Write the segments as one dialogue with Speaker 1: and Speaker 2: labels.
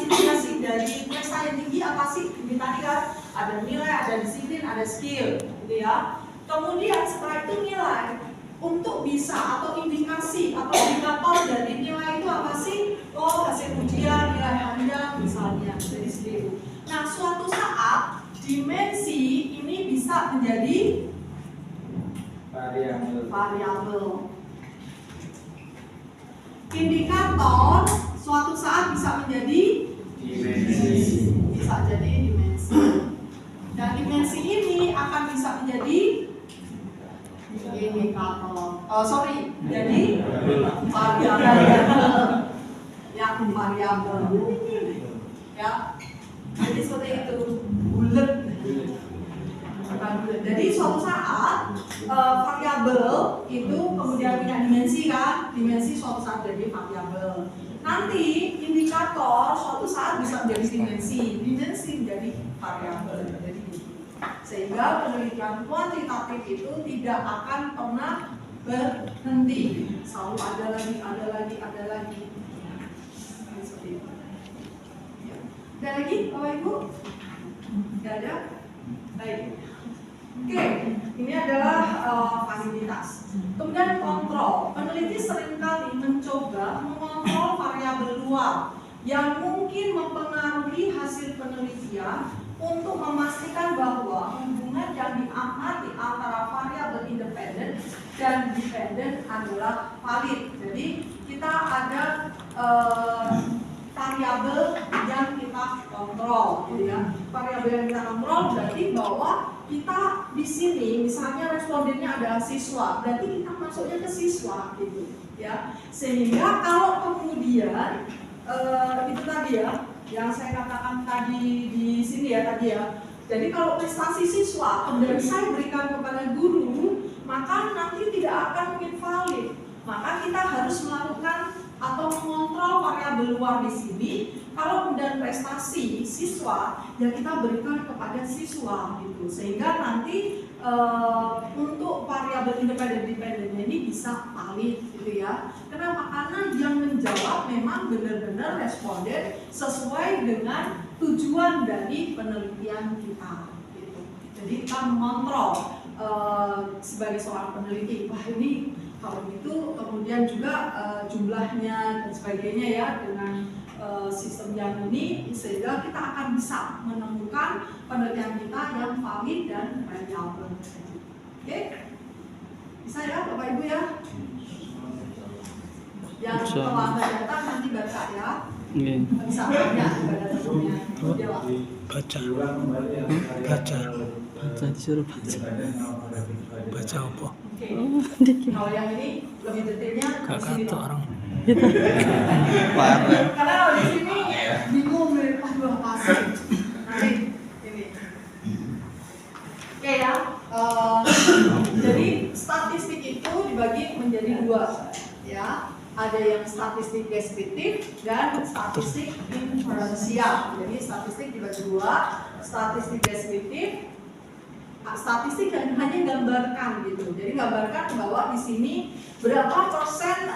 Speaker 1: indikasi dari prestasi yang tinggi apa sih? Ini tadi kan ada nilai, ada disiplin, ada skill, gitu ya. Kemudian setelah itu nilai untuk bisa atau indikasi atau indikator dari nilai itu apa sih? Oh, hasil ujian, nilai harian misalnya, jadi seperti itu. Nah, suatu saat dimensi ini bisa menjadi variabel. Indikator suatu saat bisa menjadi dimensi. Bisa jadi dimensi. Dan dimensi ini akan bisa menjadi indikator. Jadi variabel. Yang variabel. Ya. Jadi seperti itu. Bulat. Jadi suatu saat variabel itu kemudian punya dimensi kan, dimensi suatu saat jadi variabel. Nanti indikator suatu saat bisa menjadi dimensi menjadi variabel. Jadi sehingga penelitian kuantitatif itu tidak akan pernah berhenti, selalu ada lagi. Seperti itu. Ada lagi, Bapak Ibu? Tidak ada? Baik. Oke, ini adalah fasilitas. Kemudian kontrol. Peneliti seringkali mencoba mengontrol variabel luar yang mungkin mempengaruhi hasil penelitian untuk memastikan bahwa hubungan yang diamati antara variabel independen dan dependen adalah valid. Jadi kita ada variabel yang kita kontrol, gitu ya. Variabel yang kita kontrol berarti bahwa kita di sini misalnya respondennya adalah siswa, berarti kita masuknya ke siswa, gitu ya. Sehingga kalau kemudian itu tadi ya, yang saya katakan tadi di sini ya tadi ya. Jadi kalau prestasi siswa kemudian saya berikan kepada guru, maka nanti tidak akan mungkin valid. Maka kita harus melakukan atau mengontrol variabel luar di sini. Kalau kemudian prestasi siswa, ya kita berikan kepada siswa gitu, sehingga nanti untuk variabel independen dependennya ini bisa valid gitu ya. Kenapa? Karena yang menjawab memang benar-benar responden sesuai dengan tujuan dari penelitian kita gitu. Jadi kita mengontrol sebagai seorang peneliti, wah ini kalau gitu kemudian juga jumlahnya dan sebagainya ya dengan sistem yang ini, sehingga kita akan bisa menemukan penelitian kita yang valid dan reliable. Oke? Bisa ya Bapak Ibu ya? Yang telah data nanti baca ya. Bisa banyak pada temunya.
Speaker 2: Baca disuruh baca. Baca apa?
Speaker 1: Oke. Kalau yang ini lebih detailnya di sini
Speaker 2: orang.
Speaker 1: Karena kalau di sini bingung nih pas dua pasang. Nanti ini. Oke ya. Jadi statistik itu dibagi menjadi dua, ya. Ada yang statistik deskriptif dan statistik inferensial. Jadi statistik dibagi dua, statistik deskriptif. Statistik yang hanya gambarkan gitu. Jadi gambarkan bahwa di sini berapa persen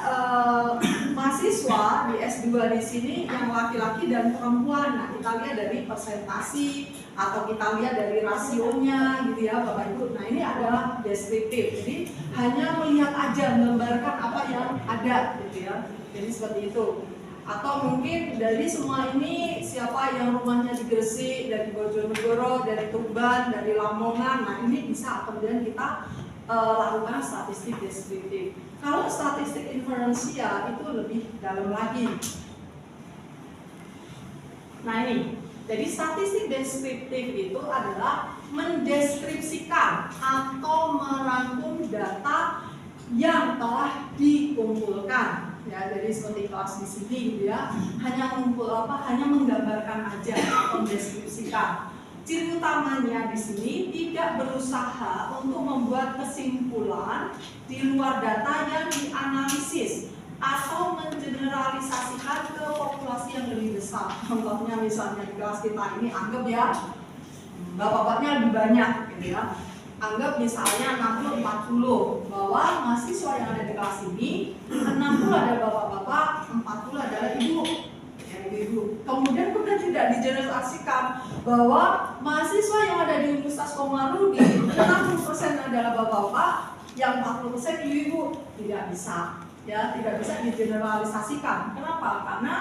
Speaker 1: mahasiswa di S2 di sini yang laki-laki dan perempuan. Nah, kita lihat dari persentasi atau kita lihat dari rasionya gitu ya Bapak Ibu. Nah, ini adalah deskriptif. Jadi hanya melihat aja, menggambarkan apa yang ada gitu ya. Jadi seperti itu. Atau mungkin dari semua ini siapa yang rumahnya di Gresik, dari Bojonegoro, dari Tuban, dari Lamongan. Nah, ini bisa kemudian kita lakukan statistik deskriptif. Kalau statistik inferensial itu lebih dalam lagi. Nah ini, jadi statistik deskriptif itu adalah mendeskripsikan atau merangkum data yang telah dikumpulkan. Ya, jadi seperti kelas di sini gitu ya, hanya menggambarkan aja, mendeskripsikan. Ciri utamanya di sini tidak berusaha untuk membuat kesimpulan di luar data yang dianalisis atau mengeneralisasikan ke populasi yang lebih besar. Contohnya misalnya di kelas kita ini anggap ya, bapak-bapaknya lebih banyak gitu ya. Anggap misalnya 60-40 bahwa mahasiswa yang ada di kelas ini 60 ada bapak-bapak, 40 adalah ibu. Ya, gitu Ibu. Kemudian tidak digeneralisasikan bahwa mahasiswa yang ada di Universitas Komarudi 60% adalah bapak-bapak, yang 40% ibu-ibu. Tidak bisa, ya, tidak bisa digeneralisasikan. Kenapa? Karena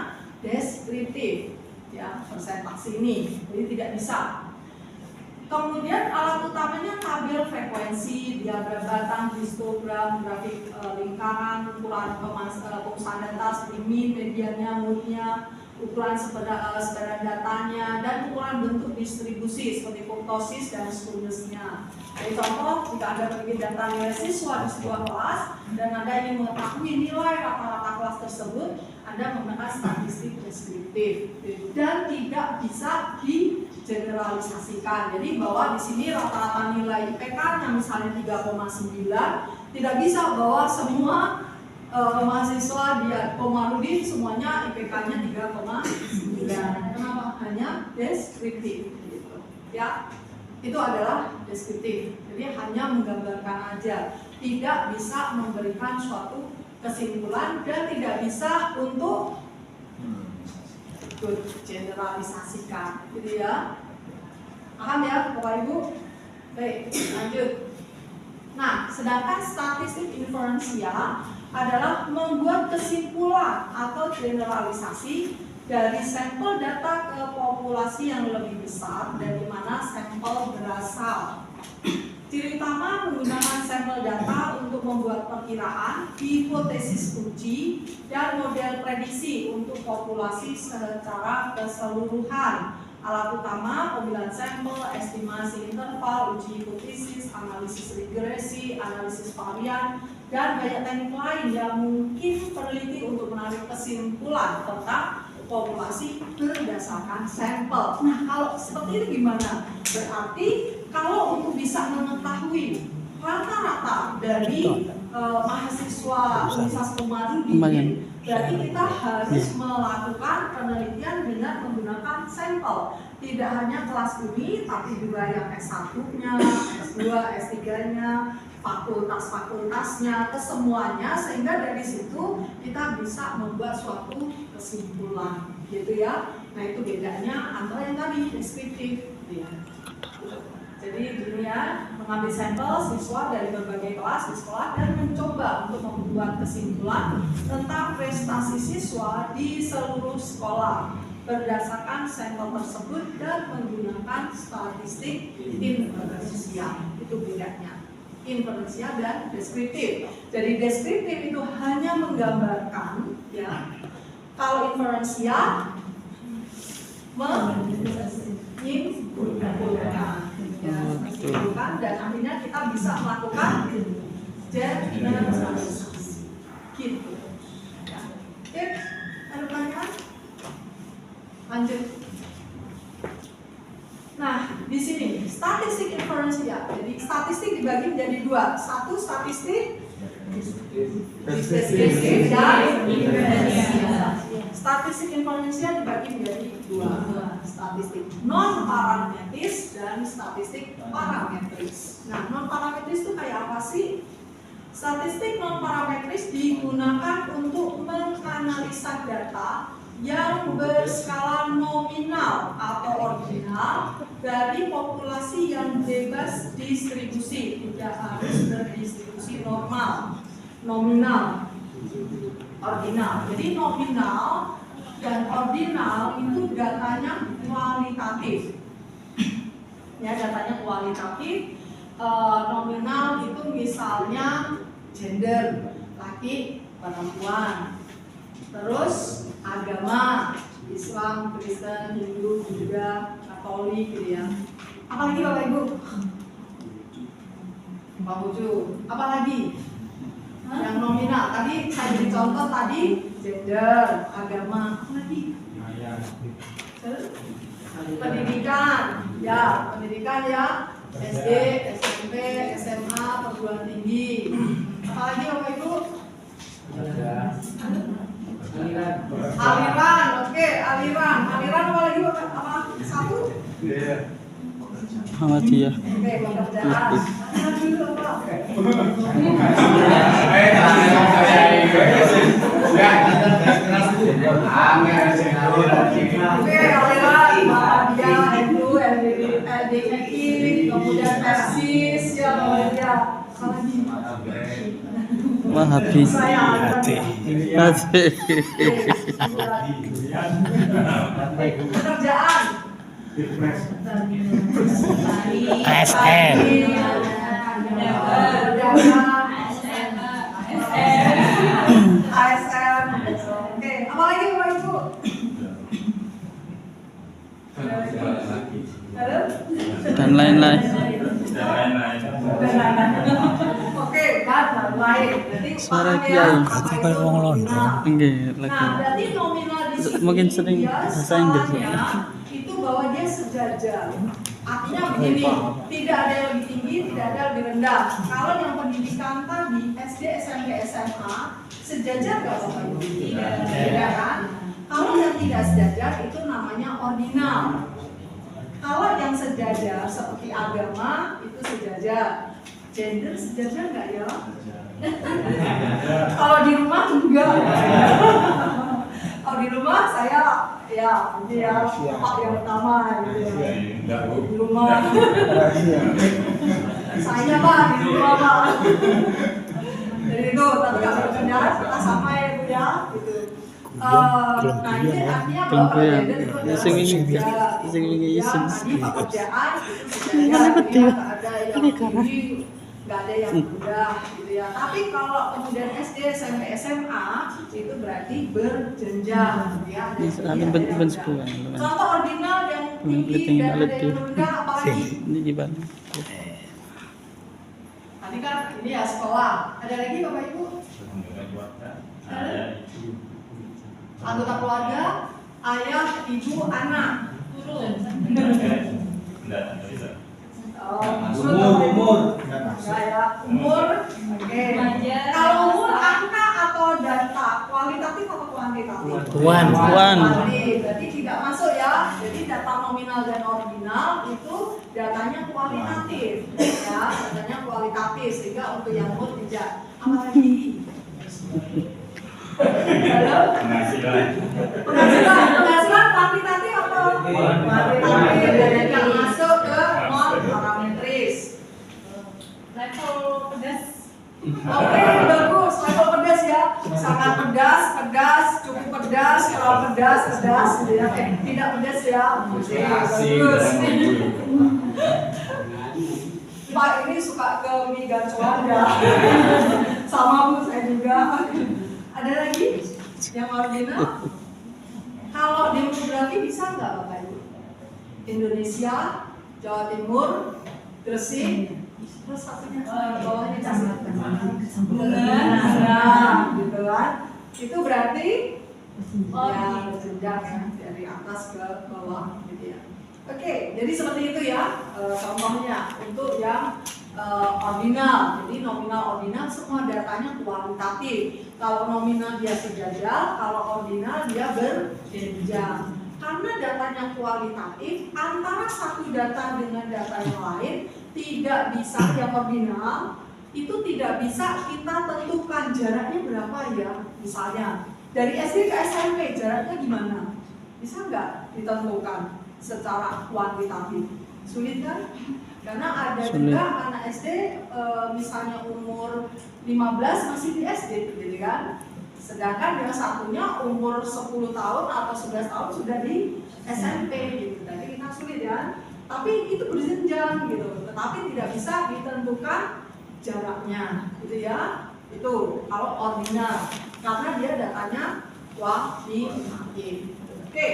Speaker 1: deskriptif, ya, persentase ini, jadi tidak bisa. Kemudian alat utamanya tabel frekuensi, diagram batang, histogram, grafik lingkaran, ukuran pengusahaan data seperti mean, mediannya, moodnya, ukuran sebaran datanya, dan ukuran bentuk distribusi seperti kurtosis dan smoothness-nya. Jadi contoh, jika Anda memiliki data nilai siswa di sebuah kelas dan Anda ingin mengetahui nilai rata-rata kelas tersebut, Anda menggunakan statistik deskriptif dan tidak bisa digeneralisasikan. Jadi bahwa di sini rata-rata nilai IPK-nya misalnya 3,9, tidak bisa bahwa semua mahasiswa di Komarudi semuanya IPK-nya 3,9. Kenapa? Hanya deskriptif, gitu. Ya, itu adalah deskriptif. Jadi hanya menggambarkan aja, tidak bisa memberikan suatu kesimpulan dan tidak bisa untuk generalisasikan, gitu ya. Paham ya, Bapak Ibu? Baik, lanjut. Nah, sedangkan statistik inferensial adalah membuat kesimpulan atau generalisasi dari sampel data ke populasi yang lebih besar dari mana sampel berasal. Ciri utama menggunakan sampel data untuk membuat perkiraan, hipotesis uji, dan model prediksi untuk populasi secara keseluruhan. Alat utama pemilihan sampel, estimasi interval, uji hipotesis, analisis regresi, analisis varian, dan banyak teknik lain yang mungkin peneliti untuk menarik kesimpulan tentang populasi berdasarkan sampel. Nah, kalau seperti ini gimana? Berarti kalau untuk bisa mengetahui rata-rata dari mahasiswa Universitas Komarudi, berarti kita harus melakukan penelitian dengan menggunakan sampel. Tidak hanya kelas ini, tapi juga yang S1-nya, S2, S3-nya, fakultas-fakultasnya, kesemuanya, sehingga dari situ kita bisa membuat suatu kesimpulan, gitu ya. Nah, itu bedanya antara yang tadi deskriptif, ya. Jadi dunia mengambil sampel siswa dari berbagai kelas di sekolah dan mencoba untuk membuat kesimpulan tentang prestasi siswa di seluruh sekolah berdasarkan sampel tersebut dan menggunakan statistik inferensial. Itu bedanya, inferensial dan deskriptif. Jadi deskriptif itu hanya menggambarkan, ya. Kalau inferensial menyimpulkan. Ya, dan akhirnya kita bisa melakukan generalisasi, gitu. Ya. Oke, ada pertanyaan? Lanjut. Nah, di sini statistik inferensial. Jadi statistik dibagi menjadi dua. Satu statistik deskriptif dan inferensial. Statistik inferensial dibagi menjadi dua, statistik non parametris dan statistik parametris. Nah, non parametris itu kayak apa sih? Statistik non parametris digunakan untuk menganalisa data yang berskala nominal atau ordinal dari populasi yang bebas distribusi, tidak harus berdistribusi normal, nominal, ordinal. Jadi nominal dan ordinal itu datanya kualitatif. Ya, datanya kualitatif. Nominal itu misalnya gender, laki, perempuan. Terus agama, Islam, Kristen, Hindu, Buddha, Katolik, gitu ya. Apalagi Bapak Ibu? Pak Buju. Apalagi? Yang nominal. Tadi saya beri contoh tadi gender, agama, apalagi? Pendidikan, ya, pendidikan ya. SD, SMP, SMA, perguruan tinggi. Apalagi Bapak Ibu? Aliran, oke, aliran apalagi Bapak? Apa? Satu? Iya.
Speaker 2: Muhammadiyah.
Speaker 1: Oke, pekerjaan. Dulu Bapak. Oke, aliran dia itu LDKI, kemudian Persis, ya, apalagi
Speaker 2: Wah, habis.
Speaker 3: Hati.
Speaker 1: pekerjaan.
Speaker 3: ASN.
Speaker 1: ASN. Oke, apa lagi Bapak Ibu? Halo?
Speaker 2: Dan lain-lain.
Speaker 1: Oke, dan lain. Jadi
Speaker 2: Suara
Speaker 1: paham ya,
Speaker 2: kiai.
Speaker 1: apa
Speaker 3: Berarti
Speaker 1: itu
Speaker 3: kayak wong Londo.
Speaker 1: nominal.
Speaker 2: Enggak,
Speaker 1: Nah,
Speaker 2: lagi.
Speaker 1: berarti nominal di sini
Speaker 2: Mungkin sering
Speaker 1: dia
Speaker 2: bahasa Inggris.
Speaker 1: skalanya itu bahwa dia sejajar. Artinya begini, tidak ada yang lebih tinggi, tidak ada yang lebih rendah. Kalau yang pendidikan tadi SD, SMP, SMA sejajar nggak Bapak Ibu? Tidak kan? Kalau yang tidak sejajar itu namanya ordinal. Kalau yang sejajar seperti agama itu sejajar. Gender sejajar nggak ya? Kalau di rumah enggak. Kalau di rumah saya ya ini ya pak yang utama gitu ya. Di rumah saya pak di rumah pak. Jadi itu tapi kalau kerjaan kita sama ya Bu ya gitu. Nah ini artinya bahwa kalau gender itu adalah
Speaker 2: Sing ini,
Speaker 1: sejajar.
Speaker 2: sing ini
Speaker 1: Ya,
Speaker 2: isen.
Speaker 1: tadi pekerjaan itu sejajar, nggak ada yang tinggi, nggak ada yang rendah gitu ya. Tapi kalau kemudian SD, SMP, SMA itu berarti berjenjang ya. Ada yang
Speaker 2: Bisa
Speaker 1: tinggi,
Speaker 2: ada
Speaker 1: ada yang
Speaker 2: ben
Speaker 1: rendah.
Speaker 2: sebuah.
Speaker 1: Contoh ordinal yang tinggi
Speaker 2: Penting
Speaker 1: dan ada
Speaker 2: alat
Speaker 1: yang
Speaker 2: tuh.
Speaker 1: rendah apalagi?
Speaker 2: Ini gimana?
Speaker 1: Tadi kan ini ya sekolah. Ada lagi Bapak Ibu? Anggota keluarga, ayah, ibu, anak. Umur. Ya, umur. Oke. Kalau umur angka atau data, kualitatif atau kuantitatif?
Speaker 3: Puan.
Speaker 1: Berarti tidak masuk ya. Jadi data nominal dan ordinal itu datanya kualitatif, ya. Datanya kualitatif sehingga untuk yang umur tidak. Apalagi? Halo? Penghasilan kuantitatif atau kuantitatif dan yang masuk ke non parametris. Level pedas. Oke, bagus. Level pedas ya. Sangat pedas, cukup pedas, kalau pedas, gitu ya. Tidak pedas ya. Oke, bagus. Pak ini suka ke mie gacoan ya. Sama Bu, saya juga. Ada lagi yang ordinal? Kalau demografi bisa nggak Bapak Ibu? Indonesia, Jawa Timur, Gresik, terus satunya bawahnya nah, gitu kan? Itu berarti ya berjenjang ya dari atas ke bawah gitu ya. Oke, jadi seperti itu ya contohnya untuk yang ordinal. Jadi nominal ordinal semua datanya kualitatif. Kalau nominal dia sejajar, kalau ordinal dia berjenjang. Karena datanya kualitatif, antara satu data dengan data yang lain tidak bisa yang ordinal itu tidak bisa kita tentukan jaraknya berapa ya. Misalnya dari SD ke SMP jaraknya gimana? Bisa nggak ditentukan secara kuantitatif? Sulit kan? Karena ada juga anak SD misalnya umur 15 masih di SD gitu kan. Sedangkan yang satunya umur 10 tahun atau 11 tahun sudah di SMP gitu. Jadi kita sulit ya. Tapi itu berjenjang gitu. Tetapi tidak bisa ditentukan jaraknya gitu ya. Itu kalau ordinal karena dia datanya kuantitatif. Oke.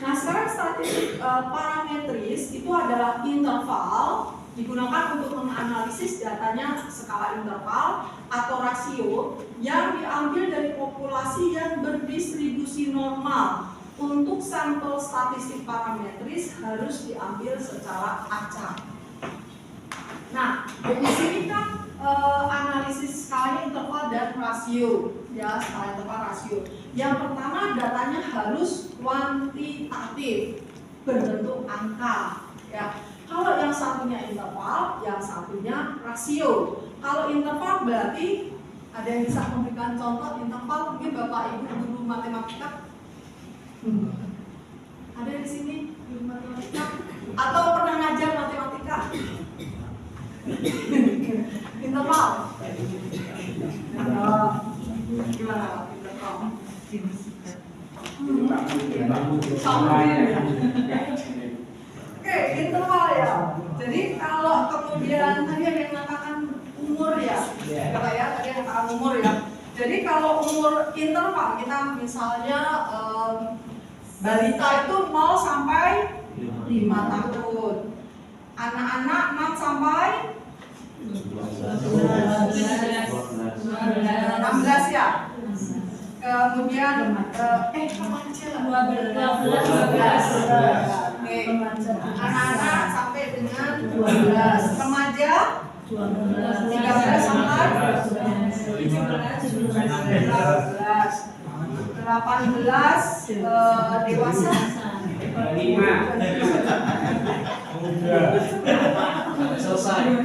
Speaker 1: Nah sekarang statistik parametris itu adalah interval digunakan untuk menganalisis datanya skala interval atau rasio yang diambil dari populasi yang berdistribusi normal. Untuk sampel statistik parametris harus diambil secara acak. Nah di sini kan analisis skalanya interval dan rasio ya, skala interval rasio. Yang pertama datanya harus kuantitatif berbentuk angka ya. Kalau yang satunya interval, yang satunya rasio. Kalau interval berarti Ada yang bisa memberikan contoh interval? Mungkin Bapak Ibu guru matematika? Ada di sini guru matematika? Atau pernah ngajar matematika? Interval? Gimana Pak? Interval? Oke, interval ya. Jadi kalau kemudian tadi ada yang mengatakan umur ya, Bapak ya, tadi yang mengatakan umur ya. Jadi kalau umur interval kita misalnya balita itu 0 sampai 5 tahun, anak-anak 6 sampai 16 ya. Kemudian remaja 12. Oke. Anak-anak sampai dengan 12. Remaja 13 sampai 18. Dewasa 5. Selesai.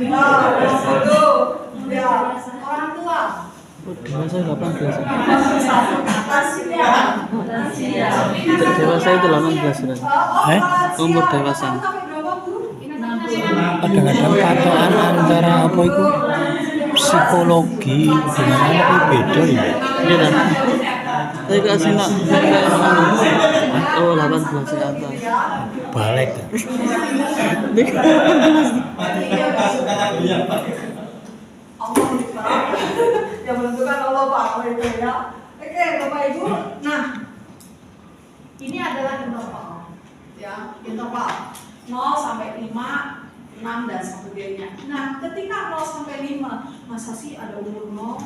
Speaker 1: Ya, orang tua.
Speaker 2: Dewasa 18.
Speaker 1: Lansia.
Speaker 2: Dewasa itu 18 sudah. Umur dewasa.
Speaker 3: Kadang-kadang patokan antara apa itu psikologi dengan anak itu beda ya.
Speaker 2: Iya kan? Saya kasih nak oh 18 ke atas.
Speaker 3: Balik.
Speaker 1: Yang menentukan Allah Pak itu ya. Oke Bapak Ibu, nah ini adalah interval ya, interval 0 sampai 5, 6 dan sebagainya. Nah ketika 0 sampai 5, masa sih ada umur 0?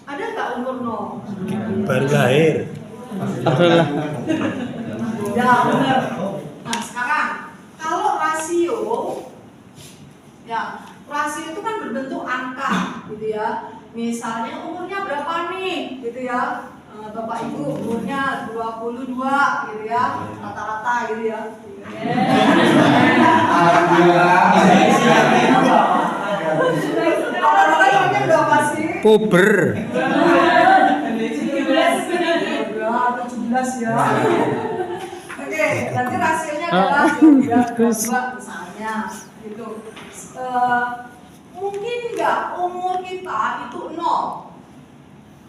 Speaker 1: Ada nggak umur 0?
Speaker 3: Baru lahir.
Speaker 2: Alhamdulillah.
Speaker 1: Ya benar. Nah sekarang kalau rasio ya, rasio itu kan berbentuk angka gitu ya. Misalnya umurnya berapa nih gitu ya, Bapak Ibu umurnya 22 gitu ya, rata-rata gitu ya. Rata-rata umurnya berapa sih?
Speaker 3: Puber.
Speaker 1: 17 ya. Oke, nanti rasionya adalah 2 misalnya gitu. Mungkin nggak umur kita itu 0?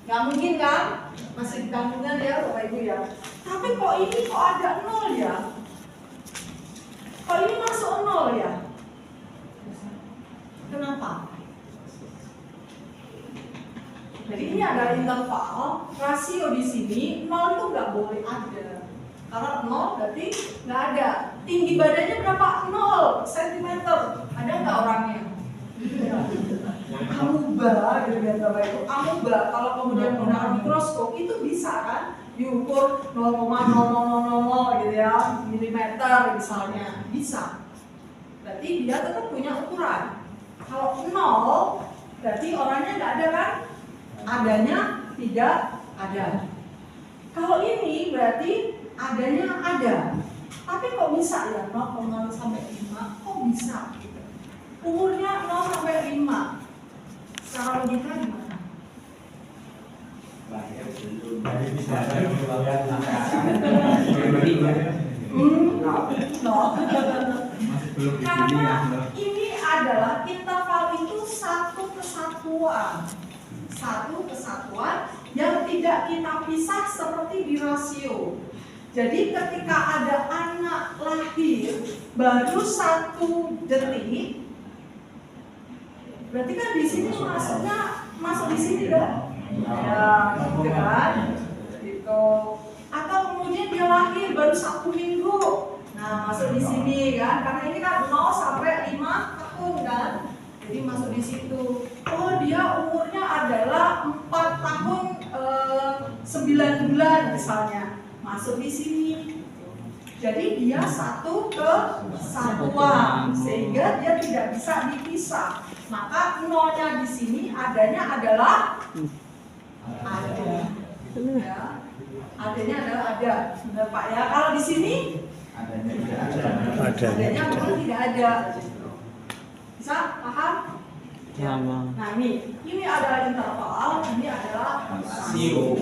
Speaker 1: Nggak mungkin kan? Masih di kampungan ya Bapak Ibu ya. Tapi kok ini kok ada 0 ya? Kok ini masuk 0 ya? Kenapa? Jadi ini adalah interval, rasio di sini 0 itu nggak boleh ada. Karena 0 berarti nggak ada. Tinggi badannya berapa? 0 cm. Ada nggak orangnya? Amuba gitu kan Bapak Ibu. Amuba kalau kemudian menggunakan mikroskop itu bisa kan diukur 0,0000 gitu ya, milimeter misalnya, bisa. Berarti dia tetap punya ukuran. Kalau 0 berarti orangnya nggak ada kan? Adanya tidak ada. Kalau ini berarti adanya ada. Tapi kok bisa ya 0,0 sampai 5? Kok bisa? Umurnya 0 sampai 5. Secara logika gimana? Karena ini adalah interval itu satu kesatuan yang tidak kita pisah seperti di rasio. Jadi ketika ada anak lahir baru 1 detik, berarti kan di sini masuk di sini dong. Ya, gitu kan? Gitu. Atau kemudian dia lahir baru 1 minggu. Nah, masuk di sini kan? Karena ini kan 0 sampai 5 tahun kan? Jadi masuk di situ. Oh, dia umurnya adalah 4 tahun 9 bulan misalnya. Masuk di sini. Jadi dia satu kesatuan sehingga dia tidak bisa dipisah. Maka nolnya di sini adanya adalah ada. Ya. Adanya adalah ada. Benar Pak ya. Kalau di sini adanya bukan tidak ada. Bisa paham? Ya.
Speaker 2: Sama.
Speaker 1: Nah ini adalah interval, ini adalah rasio.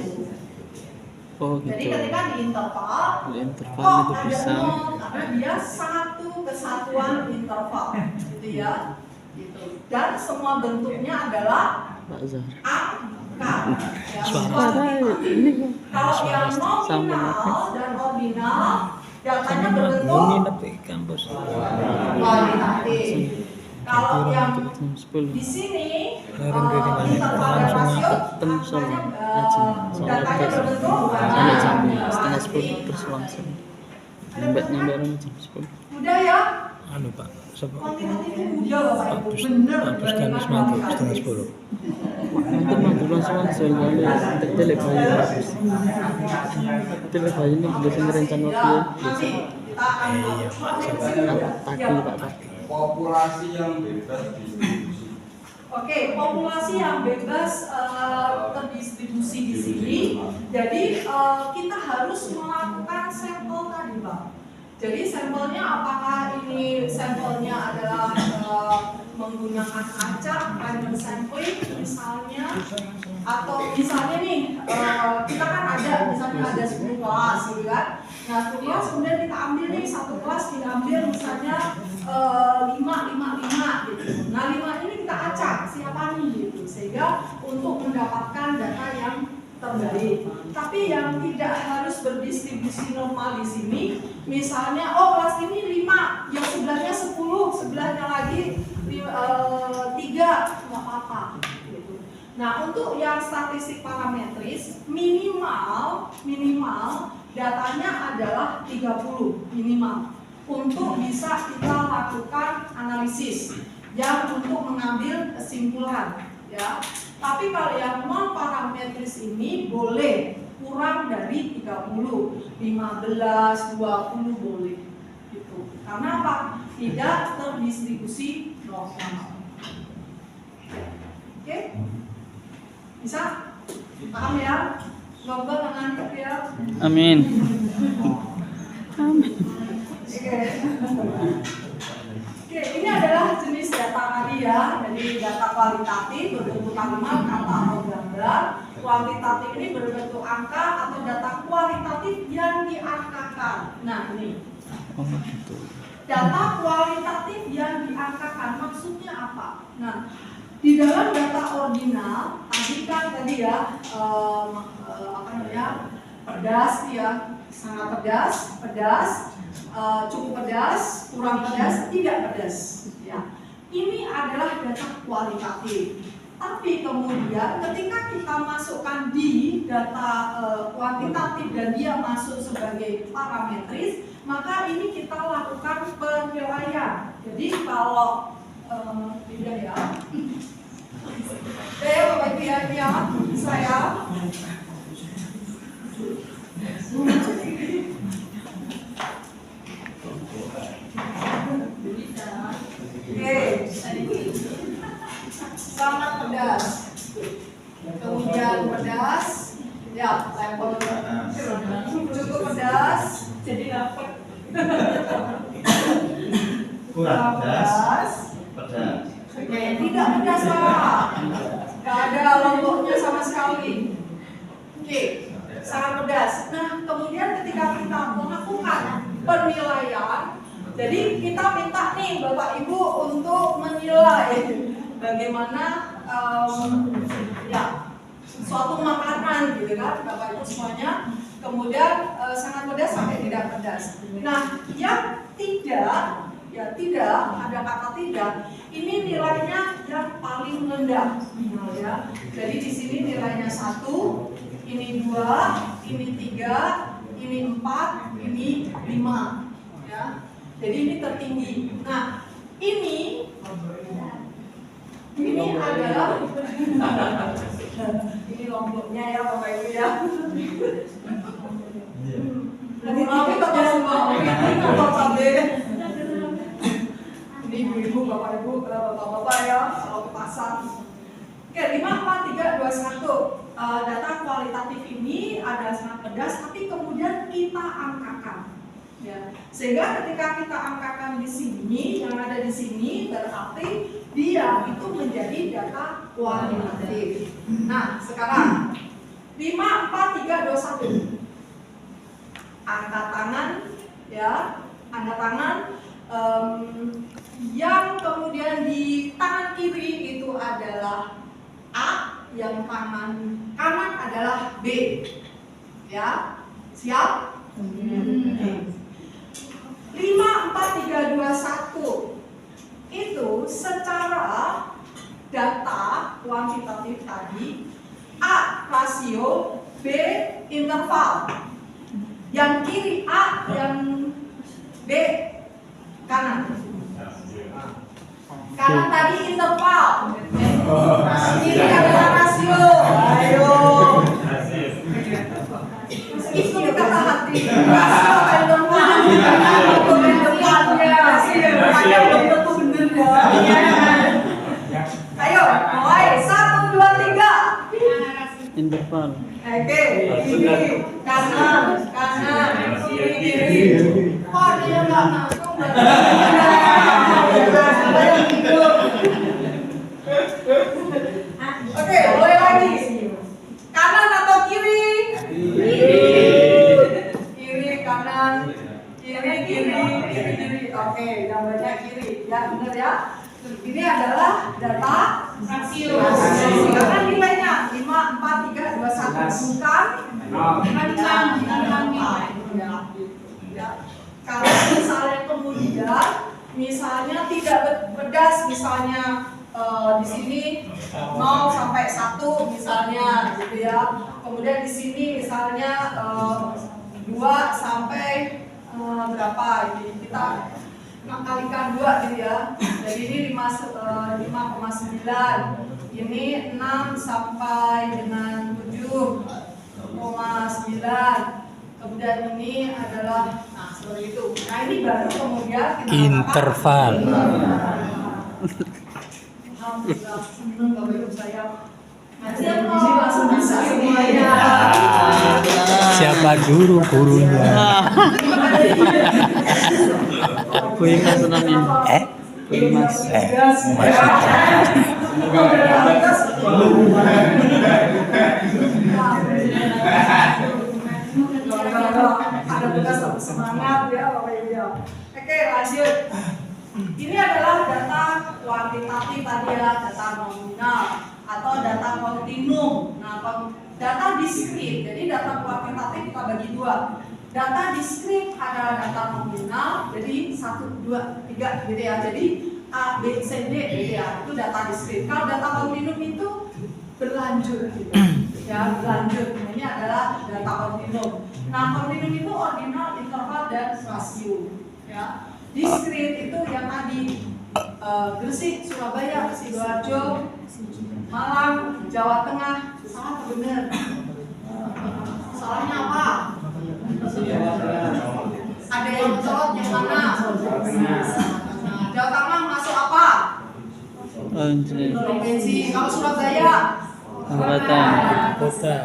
Speaker 2: Oh
Speaker 1: Jadi
Speaker 2: gitu.
Speaker 1: ketika di interval,
Speaker 2: Di interval
Speaker 1: kok
Speaker 2: itu
Speaker 1: ada
Speaker 2: bisa.
Speaker 1: 0 karena dia satu kesatuan interval, gitu ya. Gitu. Dan semua bentuknya adalah
Speaker 2: Pak Zahra.
Speaker 1: angka. Ya,
Speaker 2: Suara ini
Speaker 1: kalau yang
Speaker 2: sama
Speaker 1: nominal dan ordinal datanya
Speaker 3: Ini
Speaker 1: berbentuk
Speaker 3: tapi kampus.
Speaker 1: kualitatif. Kalau yang
Speaker 2: jam 10.
Speaker 1: di sini
Speaker 3: Kemarin dari mana?
Speaker 1: interval dan
Speaker 3: Langsung
Speaker 1: rasio
Speaker 2: ketemu sama
Speaker 1: angkanya,
Speaker 2: Haji.
Speaker 1: datanya
Speaker 2: Soalnya
Speaker 1: berbentuk
Speaker 2: sampai jam setengah
Speaker 1: kualitatif.
Speaker 2: 10 terus langsung. Nyampe orang jam 10.
Speaker 1: Mudah ya?
Speaker 3: Anu Pak, siapa?
Speaker 1: Kuantitatif itu mudah Bapak Ibu.
Speaker 3: Pak
Speaker 1: Bener.
Speaker 3: Bus kan wis mangkuk setengah 10.
Speaker 2: Nanti mantul langsung soalnya telek bayi. Telek bayi ini biasanya rencana waktu ya.
Speaker 1: Nanti kita akan
Speaker 3: Iya, Pak.
Speaker 2: Taki Pak Taki.
Speaker 4: Populasi yang bebas distribusi.
Speaker 1: Oke, populasi yang bebas terdistribusi di sini. Jadi kita harus melakukan sampel tadi, Pak. Jadi sampelnya apakah ini sampelnya adalah menggunakan acak, random sampling misalnya, atau misalnya nih kita kan ada misalnya ada 10 kelas gitu kan. Nah 10 kelas kemudian kita ambil nih satu kelas diambil misalnya 5 gitu. Nah 5 ini kita acak siapa nih gitu sehingga untuk mendapatkan data yang terbaik. Tapi yang tidak harus berdistribusi normal di sini, misalnya oh kelas ini 5, yang sebelahnya 10, sebelahnya lagi 3, nggak apa-apa. Gitu. Nah untuk yang statistik parametris minimal datanya adalah 30 minimal untuk bisa kita lakukan analisis yang untuk mengambil kesimpulan ya. Tapi kalau yang non parametris ini boleh kurang dari 30, 15, 20 boleh gitu. Karena apa? Tidak terdistribusi normal. Oke? Bisa? Paham ya? Semoga mengantuk ya.
Speaker 2: Amin.
Speaker 1: Oke, ini adalah jenis data tadi ya. Jadi data kualitatif berbentuk kalimat, kata atau gambar. Kuantitatif ini berbentuk angka atau data kualitatif yang diangkakan. Nah ini
Speaker 2: Oh gitu.
Speaker 1: data kualitatif yang diangkakan maksudnya apa? Nah di dalam data ordinal tadi ya apa namanya pedas ya, sangat pedas, cukup pedas, kurang pedas, tidak pedas ya. Ini adalah data kualitatif. Tapi kemudian ketika kita masukkan di data kuantitatif dan dia masuk sebagai parametris, maka ini kita lakukan penilaian. Jadi kalau tidak ya, Bapak Ibu ya, saya sangat pedas, kemudian pedas, ya level cukup pedas, jadi dapat
Speaker 4: Kurang pedas.
Speaker 1: Oke, tidak pedas Pak, nggak ada lomboknya sama sekali. Oke, sangat pedas. Nah, kemudian ketika kita melakukan penilaian, jadi kita minta nih Bapak Ibu untuk menilai bagaimana ya suatu makanan gitu kan Bapak Ibu semuanya. Kemudian sangat pedas sampai tidak pedas. Nah, yang tidak ada kata tidak. Ini nilainya yang paling rendah ya. Jadi di sini nilainya 1, ini 2, ini 3, ini 4, ini 5 ya. Jadi ini tertinggi. Nah, ini adalah ini lomboknya ya Bapak Ibu ya. Tapi kalau semua ini kalau cabai ini ibu-ibu, bapak-ibu, bapak-bapak ya kalau ke pasar. Oke, 5, 4, 3, 2, 1. Data kualitatif ini ada sangat pedas, tapi kemudian kita angkakan. Ya. Sehingga ketika kita angkakan di sini, yang ada di sini berarti dia itu menjadi data kualitatif. Nah, sekarang 5, 4, 3, 2, 1. Angkat tangan, ya, angkat tangan. Yang kemudian di tangan kiri itu adalah A, yang tangan kanan adalah B. Ya, siap? 5, 4, 3, 2, 1. Itu secara data kuantitatif tadi, A rasio, B interval. Yang kiri A, yang B kanan. Kanan tadi interval. Kiri adalah rasio. Ayo. Itu kata hati. Rasio interval. Ayo, mulai 1, 2, 3.
Speaker 2: Interval.
Speaker 1: Oke, kiri, kanan, kiri. Kok dia nggak masuk? Oke, mulai lagi. Kanan atau kiri? Kiri, kanan, kiri. Oke, gambarnya kiri. Ya, benar ya. Ini adalah data rasio. Karena nilainya 5, 4, 3, 2, 1. Bukan ya. Kalau misalnya kemudian misalnya tidak pedas, misalnya di sini 0 sampai 1 misalnya gitu ya. Kemudian di sini misalnya 2 sampai berapa ini kita kalikan 2 gitu ya. Jadi ini 5,9. Ini 6 sampai dengan 7,9. Kemudian ini adalah seperti itu. Nah, ini baru kemudian kita
Speaker 3: Interval.
Speaker 1: Alhamdulillah, senang Bapak Ibu saya. Ngaji di sini langsung bisa semuanya.
Speaker 3: Siapa gurunya?
Speaker 2: Bu Imas senangnya. Bu Imas.
Speaker 1: Ada tugas semangat ya Bapak Ibu ya. Oke, lanjut. Ini adalah data kuantitatif tadi ya, data nominal atau data kontinum. Nah, data diskrit. Jadi data kuantitatif kita bagi 2. Data diskrit adalah data nominal, jadi 1, 2, 3 gitu ya. Jadi A, B, C, D gitu ya. Itu data diskrit. Kalau data kontinum itu berlanjut gitu. Ya, berlanjut. Ini adalah data kontinum. Nah, kontinum itu ordinal, interval, dan rasio. Ya. Diskrit itu yang tadi Gresik, Surabaya, Sidoarjo, Malang, Jawa Tengah. Salah atau benar? Salahnya apa? Ada yang mencolot yang mana? Jawa Tengah masuk apa? Provinsi. Kalau Surabaya?
Speaker 3: Kota.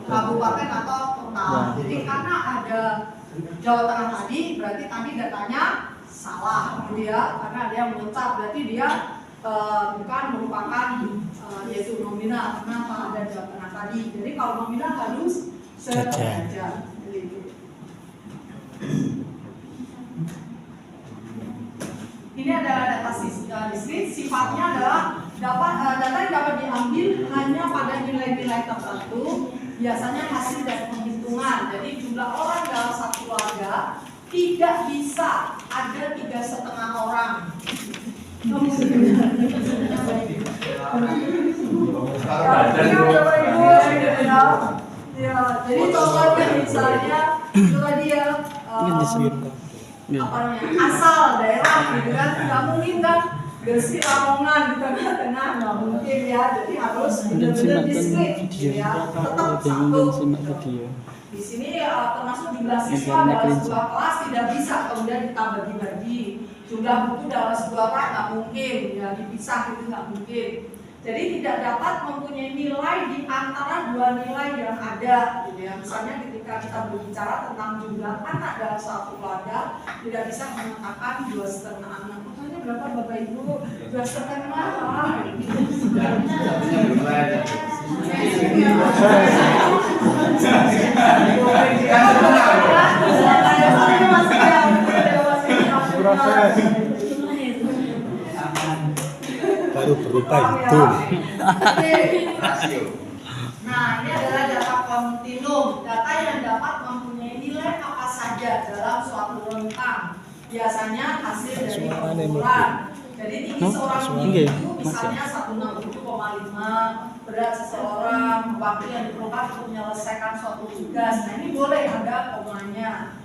Speaker 1: Kabupaten atau kota. Jadi karena ada Jawa Tengah tadi, berarti tadi datanya salah, gitu ya. Karena ada yang mengucap, berarti dia bukan merupakan yaitu nominal. Kenapa ada Jawa Tengah tadi? Jadi kalau nominal harus sejajar. Ini adalah data diskrit. Sifatnya adalah data yang dapat diambil hanya pada nilai-nilai tertentu. Biasanya hasil dari penghitungan. Jadi jumlah orang dalam satu keluarga tidak bisa ada 3,5 orang. Ya, jadi contohnya misalnya itu tadi ya asal daerah gitu kan, nggak mungkin kan Gresik Lamongan gitu kan, tengah nggak mungkin ya. Jadi harus benar-benar diskrit ya, tetap satu. Di sini termasuk jumlah siswa dalam sebuah kelas tidak bisa kemudian kita bagi-bagi. Jumlah buku dalam sebuah kelas nggak mungkin ya, dipisah itu nggak mungkin. Jadi tidak dapat mempunyai nilai di antara dua nilai yang ada, gitu ya. Misalnya ketika kita berbicara tentang jumlah anak dalam satu keluarga, tidak bisa mengatakan 2,5 anak. Makanya berapa Bapak Ibu? 2,5.
Speaker 3: Baru berubah itu.
Speaker 1: Nah, ini adalah data kontinum, data yang dapat mempunyai nilai apa saja dalam suatu rentang. Biasanya hasil dari pengumpulan. Jadi tinggi seorang individu misalnya 160,5, berat seseorang, waktu yang diperlukan untuk menyelesaikan suatu tugas. Nah, ini boleh ada komanya.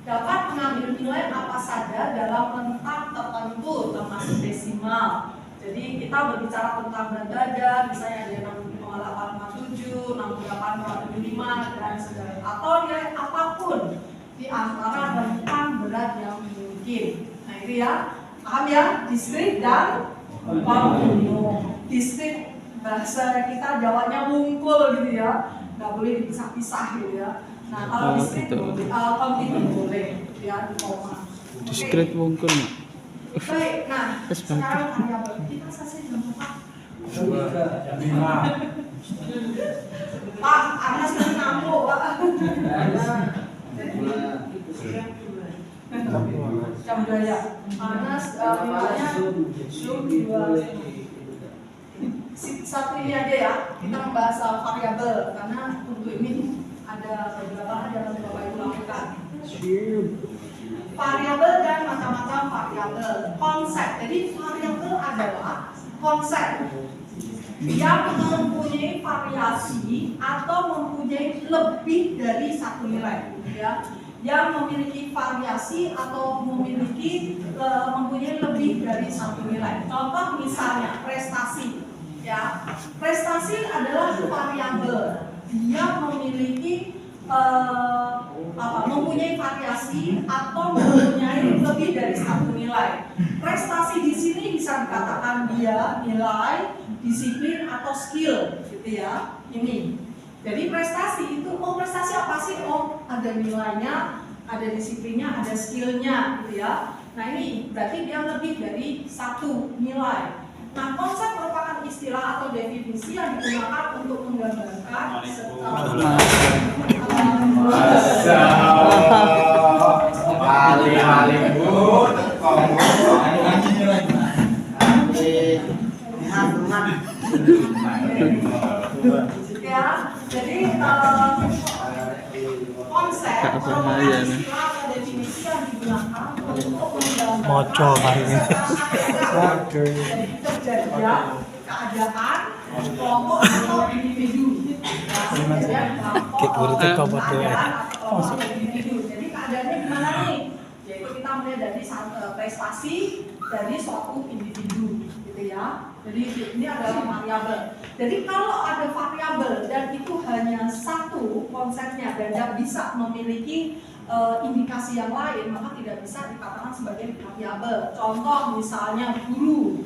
Speaker 1: Dapat mengambil nilai apa saja dalam rentang tertentu termasuk desimal. Jadi kita berbicara tentang berat badan, misalnya ada 65,857, 68,75 dan sebagainya, atau nilai apapun di antara rentang berat yang mungkin. Nah itu ya, paham ya? Diskrit dan kontinum. Diskrit bahasa kita Jawanya wungkul gitu ya, nggak boleh dipisah-pisah gitu ya. Nah kalau diskrit kontinum boleh ya di koma.
Speaker 2: Diskrit wungkul.
Speaker 1: Baik, nah sekarang variabel kita selesai jam berapa? Pak, Anas dan ngamuk, Pak. Jam 2 ya. Anas misalnya Zoom 2. Satu ini aja ya, kita membahas variabel karena untuk ini ada beberapa hal yang Bapak Ibu lakukan. Variabel dan macam-macam variabel. Konsep. Jadi variabel adalah konsep yang mempunyai variasi atau mempunyai lebih dari satu nilai, ya. Yang memiliki variasi atau mempunyai lebih dari satu nilai. Contoh misalnya prestasi, ya. Prestasi adalah variabel. Dia memiliki mempunyai variasi atau mempunyai lebih dari satu nilai. Prestasi di sini bisa dikatakan dia nilai, disiplin atau skill, gitu ya. Ini. Jadi prestasi itu, prestasi apa sih? Ada nilainya, ada disiplinnya, ada skillnya, gitu ya. Nah ini berarti dia lebih dari satu nilai. Nah konsep merupakan istilah atau definisi yang digunakan untuk menggambarkan ya, jadi konsep merupakan istilah atau definisi yang digunakan untuk menggambarkan
Speaker 3: Moco hari ini.
Speaker 1: kejadian, keadaan, kelompok atau individu.
Speaker 3: Kita beri teko pada
Speaker 1: individu. Jadi keadaannya gimana nih? Yaitu kita melihat dari prestasi dari suatu individu, gitu ya. Jadi ini adalah variabel. Jadi kalau ada variabel dan itu hanya satu konsepnya dan tidak bisa memiliki indikasi yang lain, maka tidak bisa dikatakan sebagai variabel. Contoh misalnya guru.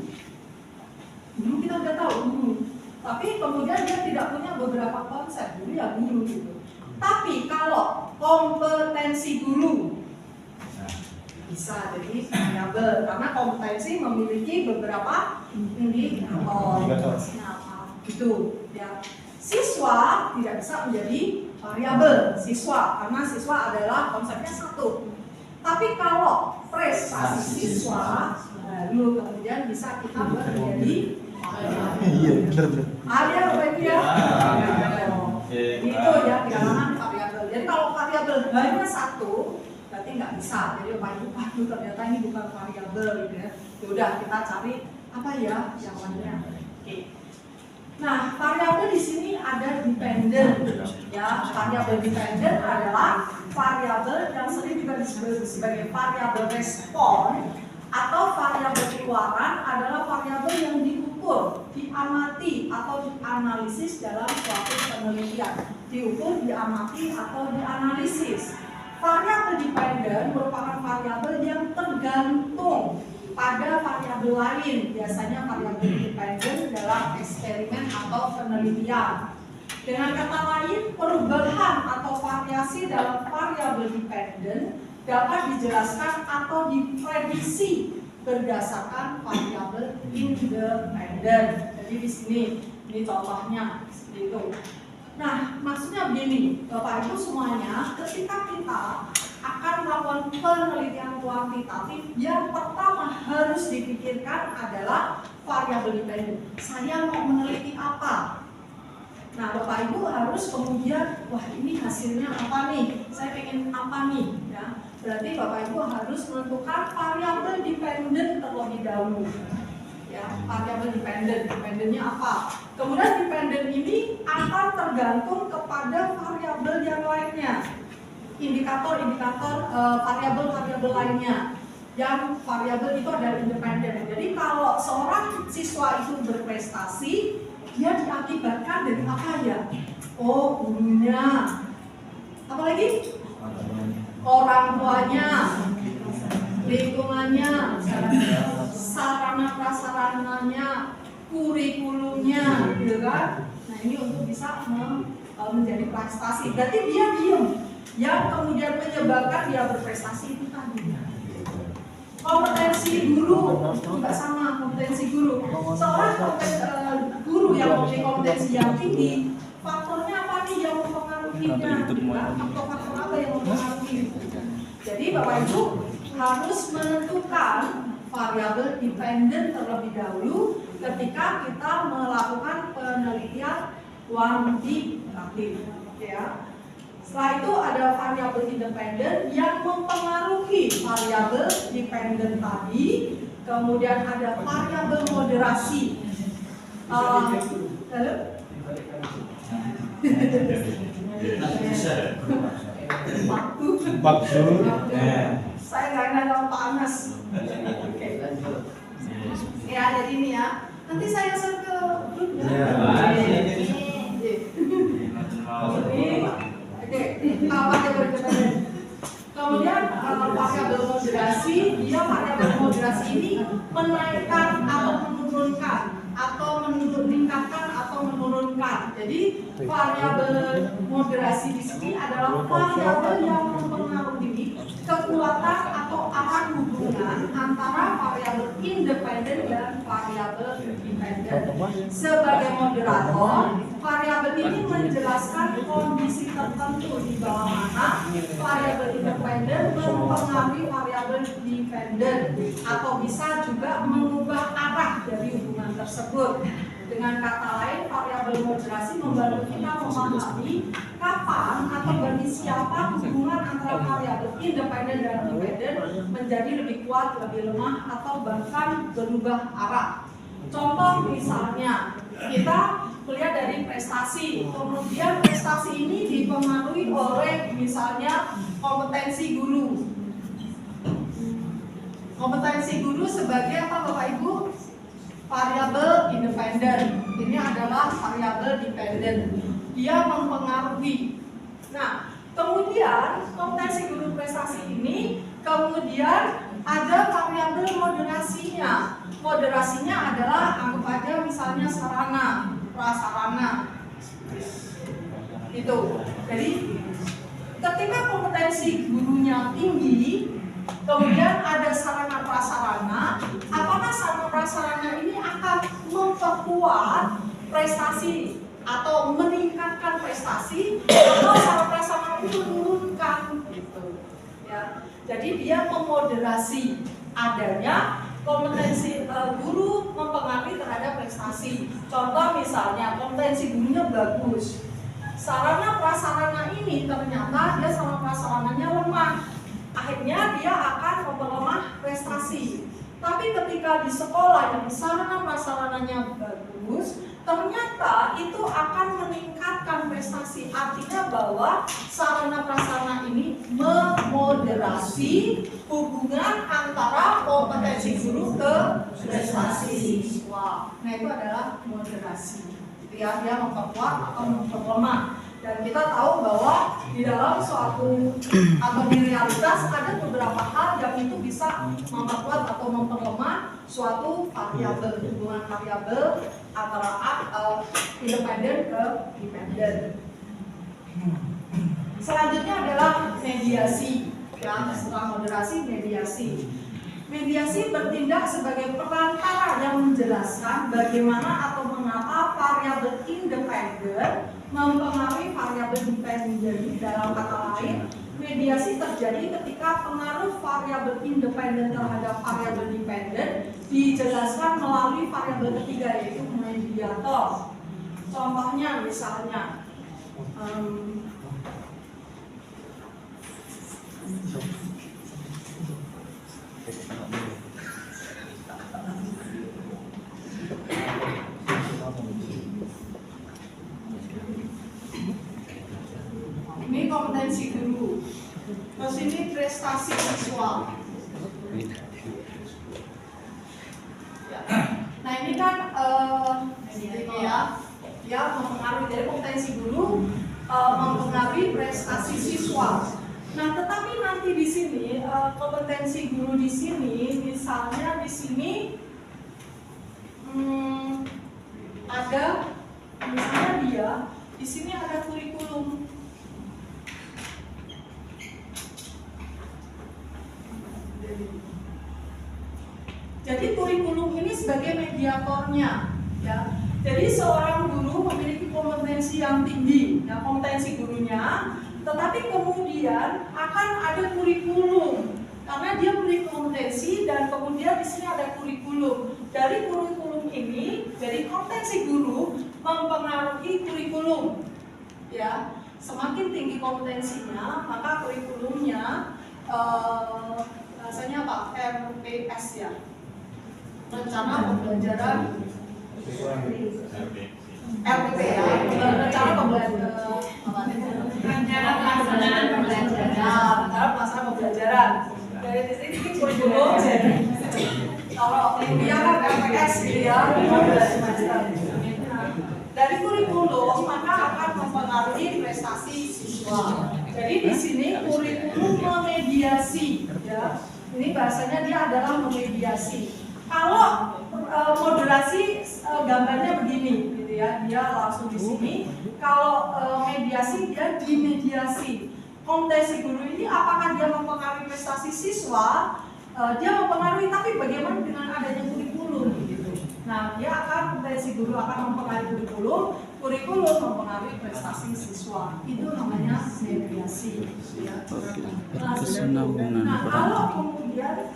Speaker 1: Guru kita udah tahu guru, tapi kemudian dia tidak punya beberapa konsep, guru ya guru gitu. Tapi kalau kompetensi guru bisa jadi variabel karena kompetensi memiliki beberapa indikator. Gitu ya. Siswa tidak bisa menjadi variabel siswa karena siswa adalah konsepnya satu. Tapi kalau prestasi siswa lalu kemudian bisa kita menjadi
Speaker 3: iya benar.
Speaker 1: ada Bapak ya. Itu ya kalangan variabel. Jadi kalau variabel hanya satu berarti nggak bisa. Jadi Bapak Ibu, aduh ternyata ini bukan variabel gitu ya. Yaudah kita cari apa ya yang lainnya. Oke. Nah, variabel di sini ada dependent, ya. Variabel dependent adalah variabel yang sering juga disebut sebagai variabel respon atau variabel keluaran adalah variabel yang diukur, diamati atau dianalisis dalam suatu penelitian. Diukur, diamati atau dianalisis. Variabel dependent merupakan variabel yang tergantung pada variabel lain, biasanya variabel independen dalam eksperimen atau penelitian. Dengan kata lain, perubahan atau variasi dalam variabel dependen dapat dijelaskan atau diprediksi berdasarkan variabel independen. Jadi di sini ini contohnya seperti itu. Nah, maksudnya begini, Bapak Ibu semuanya, ketika kita akan melakukan penelitian kuantitatif, yang pertama harus dipikirkan adalah variabel dependen. Saya mau meneliti apa? Nah, Bapak Ibu harus kemudian, wah ini hasilnya apa nih? Saya pengen apa nih? Ya, berarti Bapak Ibu harus menentukan variabel dependen terlebih dahulu. Ya, variabel dependennya apa? Kemudian dependen ini akan tergantung kepada variabel yang lainnya. Indikator-indikator variabel-variabel lainnya. Yang variabel itu adalah independen. Jadi kalau seorang siswa itu berprestasi, dia diakibatkan dari apa ya? Oh, gurunya. Apa lagi? Orang tuanya, lingkungannya, sarana prasarananya, kurikulumnya, gitu kan? Nah ini untuk bisa menjadi prestasi. Berarti dia diam. Yang kemudian menyebabkan dia berprestasi itu tadi. Kompetensi guru juga sama kompetensi guru. Seorang guru yang mempunyai kompetensi yang tinggi, faktornya apa nih yang mempengaruhinya? Faktor-faktor apa yang mempengaruhi? Jadi Bapak Ibu harus menentukan variabel dependen terlebih dahulu ketika kita melakukan penelitian kuantitatif. Ya. Setelah itu ada variabel independen yang mempengaruhi variabel dependen tadi. Kemudian ada variabel moderasi.
Speaker 4: Waktu.
Speaker 1: Saya nggak enak sama Pak Anas. Oke. Ya, jadi ini ya. Nanti saya share ke grup ya. Oke, variabel independen. Kemudian variabel moderasi, dia variabel moderasi ini menaikkan atau menurunkan atau meningkatkan atau menurunkan. Jadi variabel moderasi di sini adalah variabel yang mempengaruhi kekuatan atau arah hubungan antara variabel independen dan variabel dependen. Sebagai moderator, variabel ini menjelaskan kondisi tertentu di bawah mana variabel independen mempengaruhi variabel dependen atau bisa juga mengubah arah dari hubungan tersebut. Dengan kata lain, variabel moderasi membantu kita memahami kapan atau bagi siapa hubungan antara variabel independen dan dependen menjadi lebih kuat, lebih lemah, atau bahkan berubah arah. Contoh misalnya, kita melihat dari prestasi, kemudian prestasi ini dipengaruhi oleh misalnya kompetensi guru. Kompetensi guru sebagai apa Bapak Ibu? Variabel independen. Ini adalah variabel dependen. Dia mempengaruhi. Nah, kemudian kompetensi guru prestasi ini kemudian ada variabel moderasinya. Moderasinya adalah anggap aja misalnya sarana, prasarana. Itu. Jadi ketika kompetensi gurunya tinggi, kemudian ada sarana prasarana, apakah sarana prasarana ini akan memperkuat prestasi atau meningkatkan prestasi, atau sarana prasarana itu menurunkan gitu. Ya. Jadi dia memoderasi adanya kompetensi guru mempengaruhi terhadap prestasi. Contoh misalnya kompetensi gurunya bagus, sarana prasarana ini ternyata dia sarana prasarananya lemah. Akhirnya dia akan memperlemah prestasi. Tapi ketika di sekolah yang sarana prasarananya bagus, ternyata itu akan meningkatkan prestasi. Artinya bahwa sarana prasarana ini memoderasi hubungan antara kompetensi guru ke prestasi siswa. Nah itu adalah moderasi. Ya, dia memperkuat atau memperlemah. Dan kita tahu bahwa di dalam suatu atau di realitas ada beberapa hal yang itu bisa memperkuat atau memperlemah suatu variabel, hubungan variabel antara independen ke dependen. Selanjutnya adalah mediasi. Ya, setelah moderasi, mediasi. Mediasi bertindak sebagai perantara yang menjelaskan bagaimana atau mengapa variabel independen mempengaruhi variabel dependen. Dalam kata lain, mediasi terjadi ketika pengaruh variabel independen terhadap variabel dependen dijelaskan melalui variabel ketiga, yaitu mediator. Contohnya misalnya, ini kompetensi guru, terus ini prestasi siswa. Ya. Nah ini kan ini ya mempengaruhi dari kompetensi guru, mempengaruhi prestasi siswa. Nah, tetapi nanti di sini kompetensi guru di sini, misalnya di sini ada, misalnya dia di sini ada kurikulum. Jadi kurikulum ini sebagai mediatornya, ya. Jadi seorang guru memiliki kompetensi yang tinggi, ya, kompetensi gurunya. Tetapi kemudian akan ada kurikulum karena dia memiliki kompetensi dan kemudian di sini ada kurikulum. Dari kurikulum ini, jadi kompetensi guru mempengaruhi kurikulum. Ya, semakin tinggi kompetensinya, maka kurikulumnya rasanya apa? RPS ya. Rencana pembelajaran RPP ya. Rencana pembelajaran pembelajaran. Dari di sini bikin kurikulum. Kalau dia kan RPS gitu ya, 15 semester. Dari kurikulum maka akan mempengaruhi prestasi siswa. Jadi di sini kurikulum memediasi, ya. Ini bahasanya dia adalah memediasi. Kalau moderasi gambarnya begini, gitu ya, dia langsung di sini. Kalau mediasi dia dimediasi. Kompetensi guru ini apakah dia mempengaruhi prestasi siswa? Dia mempengaruhi, tapi bagaimana dengan adanya kurikulum? Gitu. Nah, dia akan kompetensi guru akan mempengaruhi kurikulum mempengaruhi prestasi siswa. Itu namanya mediasi. Ya. Nah, kalau kemudian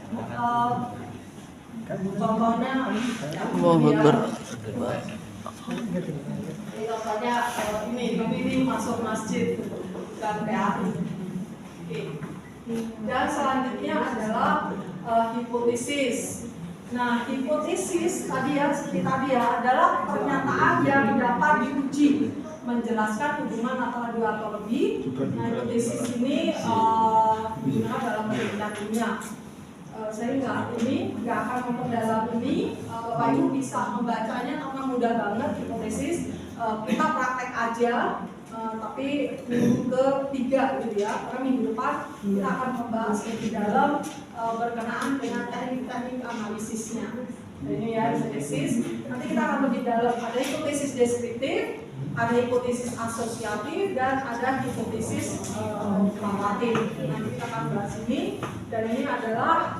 Speaker 1: contohnya, contohnya ini masuk masjid dan PAI. Dan selanjutnya adalah hipotesis. Nah, hipotesis tadi ya, seperti tadi ya, adalah pernyataan yang dapat diuji menjelaskan hubungan antara dua atau lebih. Nah, hipotesis ini digunakan dalam penelitian ilmiah. Saya nggak akan memperdalam ini. Bapak Ibu bisa membacanya karena mudah banget hipotesis. Kita praktek aja, tapi minggu ketiga gitu ya. Karena minggu depan kita akan membahas lebih dalam berkenaan dengan teknik-teknik analisisnya. Ini ya hipotesis. Nanti kita akan lebih dalam. Ada hipotesis deskriptif, ada hipotesis asosiatif, dan ada hipotesis kualitatif. Nanti kita akan bahas ini. Dan ini adalah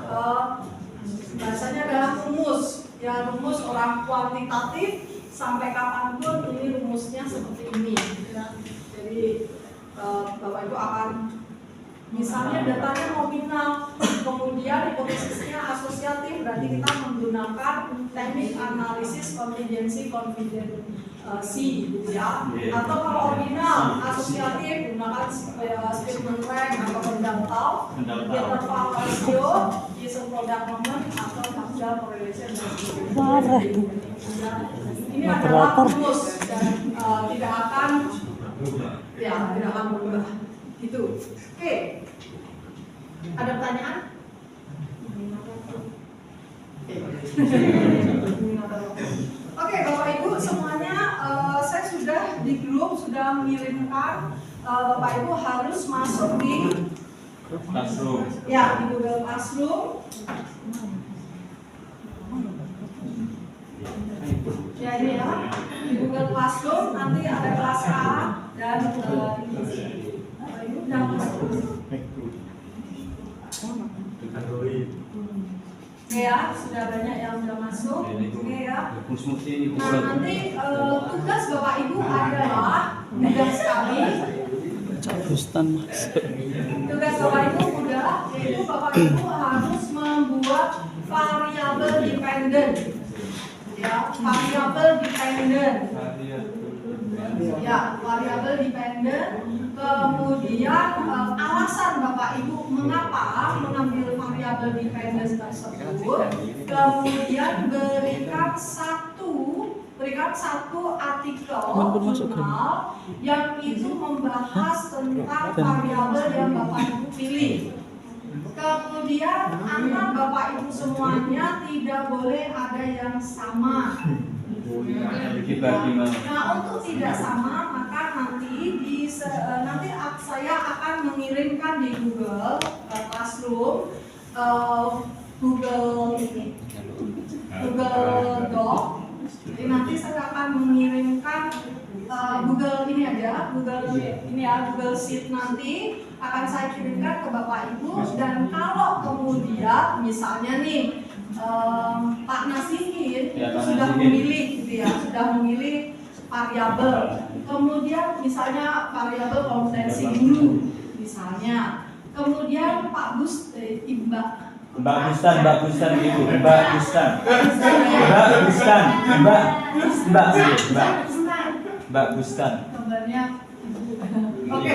Speaker 1: bahasanya adalah rumus, ya, rumus orang kuantitatif. Sampai kapanpun ini rumusnya seperti ini. Ya. Jadi Bapak Ibu akan misalnya datanya nominal, kemudian hipotesisnya asosiatif, berarti kita menggunakan teknik analisis contingency gitu ya. Atau kalau ordinal asosiatif gunakan statement rank atau fundamental, interval ratio, Giessen product moment atau Maxwell correlation. Ini adalah rumus dan tidak akan berubah. Gitu. Oke. Ada pertanyaan? Oke, Bapak Ibu semuanya, saya sudah di grup sudah mengirimkan Bapak Ibu harus masuk di
Speaker 4: Classroom.
Speaker 1: Ya, di Google Classroom. Ya ini ya, di Google Classroom nanti ada kelas A dan Oke ya, sudah banyak yang sudah masuk. Oke ya. Nah nanti tugas Bapak Ibu adalah mudah sekali.
Speaker 2: Bustan masuk.
Speaker 1: Tugas Bapak Ibu mudah, yaitu Bapak Ibu harus membuat variabel dependen. Ya, variabel dependen. Ya, variabel dependen. Kemudian alasan Bapak Ibu mengapa mengambil variabel dependen tersebut. Kemudian berikan satu artikel jurnal yang itu membahas tentang variabel yang Bapak Ibu pilih. Kemudian anak Bapak Ibu semuanya tidak boleh ada yang sama. Nah, untuk tidak sama maka nanti saya akan mengirimkan di Google Classroom, Google Doc. Jadi nanti saya akan mengirimkan Google ini aja, Google Sheet nanti akan saya kirimkan ke Bapak Ibu. Dan kalau kemudian misalnya nih Pak Nasihin sudah memilih gitu ya, sudah memilih variabel. Kemudian misalnya variabel kompetensi guru misalnya. Kemudian Pak Mbak Bustan. Oke,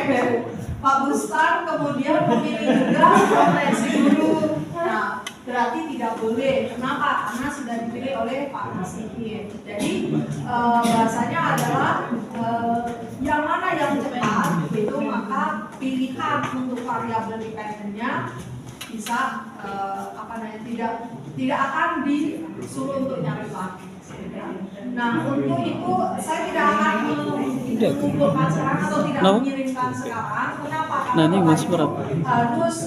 Speaker 1: Pak Bustan kemudian memilih juga kompetensi guru. Nah, berarti tidak boleh. Kenapa? Karena sudah dipilih oleh Pak Nasihin. Jadi bahasanya adalah yang mana yang cepat itu maka pilihan untuk variabel dependennya bisa tidak akan disuruh untuk nyari lagi. Nah, untuk itu saya tidak akan mengumpulkan sekarang atau tidak mengirimkan sekarang. Kenapa?
Speaker 2: Nah, ini Mas berapa?
Speaker 1: Harus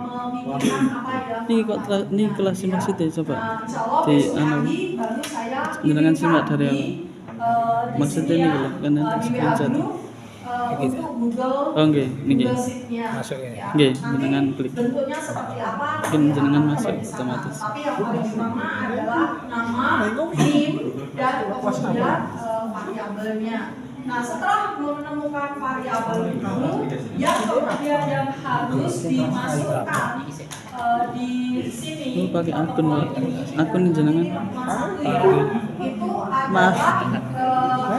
Speaker 1: memikirkan apa yang
Speaker 2: Ini kelas masih deh coba.
Speaker 1: di
Speaker 2: Di
Speaker 1: jenengan
Speaker 2: simak dari awal. Maksudnya ini loh, kan nanti screenshot.
Speaker 1: Untuk Google,
Speaker 2: Oke, ini
Speaker 1: Google Sheet-nya.
Speaker 3: Masuk ya.
Speaker 2: Oke,
Speaker 1: Nanti
Speaker 2: jenengan klik.
Speaker 1: bentuknya seperti apa?
Speaker 2: Mungkin jenengan
Speaker 1: akan
Speaker 2: masuk
Speaker 1: ada di sana.
Speaker 2: otomatis.
Speaker 1: Tapi yang paling utama adalah nama, NIM, dan kemudian variabelnya. Nah, setelah menemukan variabel itu, yang kemudian yang harus dimasukkan di sini.
Speaker 2: Ini pakai akun jenengan.
Speaker 1: Itu adalah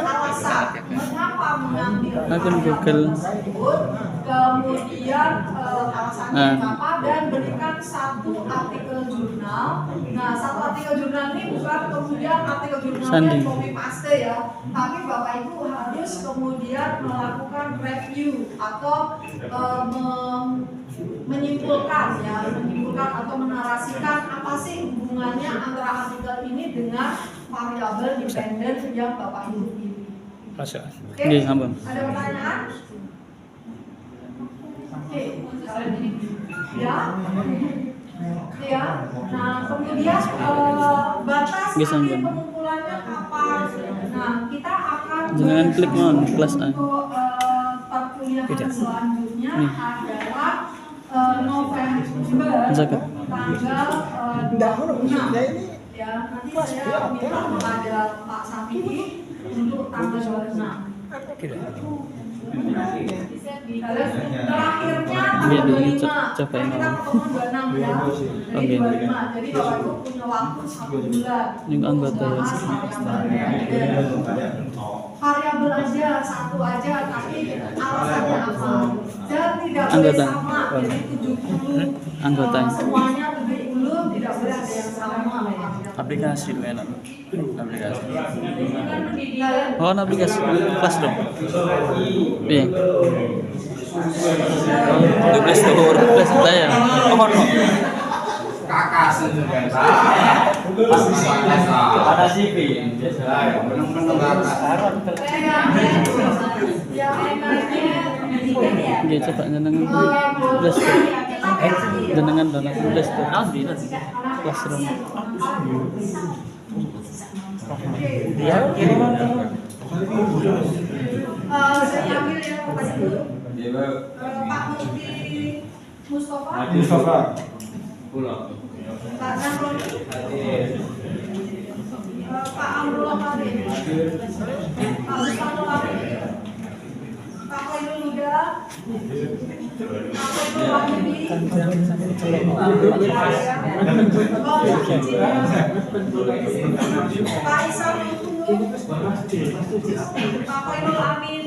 Speaker 1: alasan mengapa mengambil
Speaker 2: Akun Google.
Speaker 1: tersebut, kemudian alasannya apa, dan berikan satu artikel jurnal. Nah, satu artikel jurnal ini bukan kemudian artikel jurnalnya copy paste ya, tapi Bapak Ibu harus kemudian melakukan review atau menyimpulkan atau menarasikan apa sih hubungannya antara artikel ini dengan variabel dependen yang Bapak Ibu pilih.
Speaker 3: Masuk.
Speaker 2: Oke, ampun.
Speaker 1: Ada pertanyaan? Oke, ya. Ya. Nah, kemudian batas akhir pengumpulannya kapan? Nah, kita akan
Speaker 2: Jangan klik non kelas A.
Speaker 1: untuk perkuliahan selanjutnya adalah November
Speaker 2: Zakat.
Speaker 1: tanggal 26. Ya, nanti saya minta kepada Pak Safidi untuk tanggal 26. Terakhirnya tanggal 25.
Speaker 2: Cobain
Speaker 1: Kita ketemu 26 ya. Jadi 25. Jadi Bapak Ibu punya waktu 1 bulan.
Speaker 2: Ini anggota ya.
Speaker 1: Variabel aja, satu aja, tapi alasannya apa? Dan tidak boleh
Speaker 2: Anggota.
Speaker 1: sama. Jadi 70
Speaker 2: Anggota.
Speaker 1: semuanya 70 tidak boleh ada yang sama.
Speaker 2: Aplikasi enak. Aplikasi.
Speaker 1: Kalian
Speaker 2: Oh, aplikasi kelas dong. Iya. Oh, Play Store, Play Store ya. Oh, no.
Speaker 4: Kakak sendiri. Ada CV. Menang-menang kakak.
Speaker 1: yang enaknya
Speaker 2: Nggih coba jenengan belas. Jenengan dana belas tuh. Classroom.
Speaker 3: Ya, kira
Speaker 1: Saya ambil ya Bapak Ibu.
Speaker 4: Iya, Bu.
Speaker 1: Pak Mufti Mustafa,
Speaker 4: Mustafa. Pulang.
Speaker 1: Pak Zamroni, Pak Amrullah Karim, Pak Mustafa Karim, Pak Khairul Huda, Pak Khairul Wahyudi, Pak Isa Lutful, Pak Khairul Amin,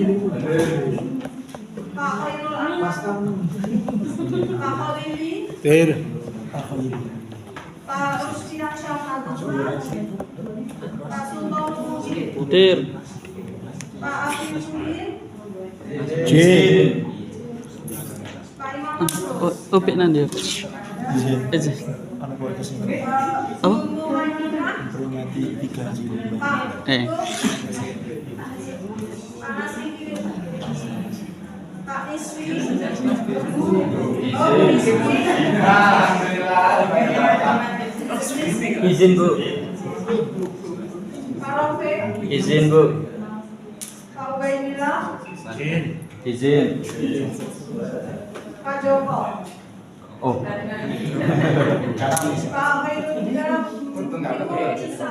Speaker 1: Pak Khairul Anwar, Pak Khalili, Pak Rusdian Syahmadullah, Pak Sultan Mujib,
Speaker 2: Putir.
Speaker 1: Pak Afif Sudir,
Speaker 3: J.
Speaker 1: Pak Imam Mansur,
Speaker 2: Oh, pik nanti. Aja.
Speaker 1: Pak
Speaker 2: Apa?
Speaker 1: Ibu Maimunah, Pak
Speaker 2: Eh.
Speaker 1: Pak Nasibi, Pak Iswi,
Speaker 4: Izin, Bu.
Speaker 1: Pak Rafiq,
Speaker 4: Izin, Bu.
Speaker 1: Pak Ubaidillah,
Speaker 4: Izin.
Speaker 1: Pak Joko,
Speaker 4: Oh.
Speaker 1: Pak Khairul Huda, Ibu Isa,